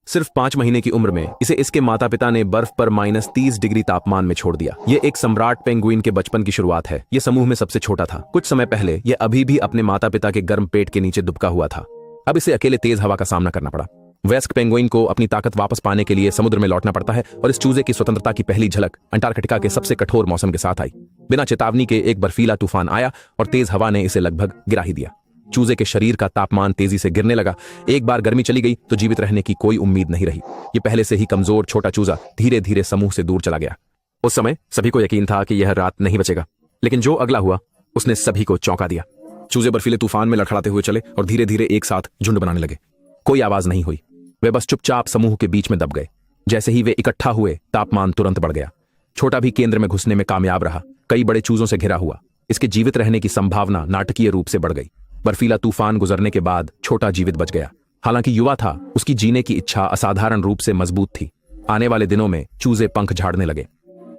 सिर्फ 5 महीने की उम्र में इसे इसके माता पिता ने बर्फ पर -30 डिग्री तापमान में छोड़ दिया। ये एक सम्राट पेंगुइन के बचपन की शुरुआत है। ये समूह में सबसे छोटा था। कुछ समय पहले यह अभी भी अपने माता पिता के गर्म पेट के नीचे दुबका हुआ था। अब इसे अकेले तेज हवा का सामना करना पड़ा। वयस्क पेंगुइन को अपनी ताकत वापस पाने के लिए समुद्र में लौटना पड़ता है और इस चूजे की स्वतंत्रता की पहली झलक अंटार्कटिका के सबसे कठोर मौसम के साथ आई। बिना चेतावनी के एक बर्फीला तूफान आया और तेज हवा ने इसे लगभग गिरा ही दिया। चूजे के शरीर का तापमान तेजी से गिरने लगा। एक बार गर्मी चली गई तो जीवित रहने की कोई उम्मीद नहीं रही। ये पहले से ही कमजोर छोटा चूजा धीरे धीरे समूह से दूर चला गया। उस समय सभी को यकीन था कि यह रात नहीं बचेगा, लेकिन जो अगला हुआ उसने सभी को चौंका दिया। चूजे बर्फीले तूफान में लड़खड़ाते हुए चले और धीरे धीरे एक साथ झुंड बनाने लगे। कोई आवाज नहीं हुई। वे बस चुपचाप समूह के बीच में दब गए। जैसे ही वे इकट्ठा हुए, तापमान तुरंत बढ़ गया। छोटा भी केंद्र में घुसने में कामयाब रहा। कई बड़े चूजों से घिरा हुआ, इसके जीवित रहने की संभावना नाटकीय रूप से बढ़ गई। बर्फीला तूफान गुजरने के बाद छोटा जीवित बच गया। हालांकि युवा था, उसकी जीने की इच्छा असाधारण रूप से मजबूत थी। आने वाले दिनों में चूजे पंख झाड़ने लगे।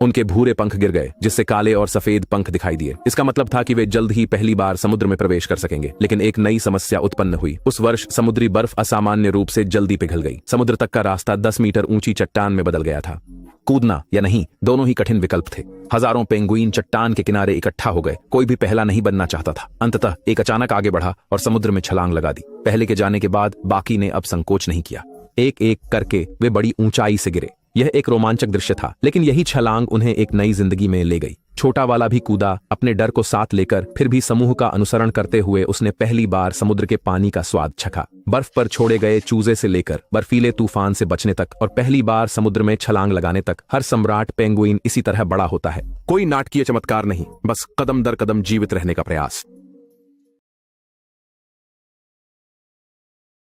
उनके भूरे पंख गिर गए, जिससे काले और सफेद पंख दिखाई दिए। इसका मतलब था कि वे जल्द ही पहली बार समुद्र में प्रवेश कर सकेंगे। लेकिन एक नई समस्या उत्पन्न हुई। उस वर्ष समुद्री बर्फ असामान्य रूप से जल्दी पिघल गई। समुद्र तक का रास्ता 10 मीटर ऊंची चट्टान में बदल गया था। कूदना या नहीं, दोनों ही कठिन विकल्प थे। हजारों पेंगुइन चट्टान के किनारे इकट्ठा हो गए। कोई भी पहला नहीं बनना चाहता था। अंततः एक अचानक आगे बढ़ा और समुद्र में छलांग लगा दी। पहले के जाने के बाद बाकी ने अब संकोच नहीं किया। एक एक करके वे बड़ी ऊंचाई से गिरे। यह एक रोमांचक दृश्य था, लेकिन यही छलांग उन्हें एक नई जिंदगी में ले गई। छोटा वाला भी कूदा, अपने डर को साथ लेकर। फिर भी समूह का अनुसरण करते हुए उसने पहली बार समुद्र के पानी का स्वाद चखा। बर्फ पर छोड़े गए चूजे से लेकर बर्फीले तूफान से बचने तक और पहली बार समुद्र में छलांग लगाने तक, हर सम्राट पेंगुइन इसी तरह बड़ा होता है। कोई नाटकीय चमत्कार नहीं, बस कदम दर कदम जीवित रहने का प्रयास।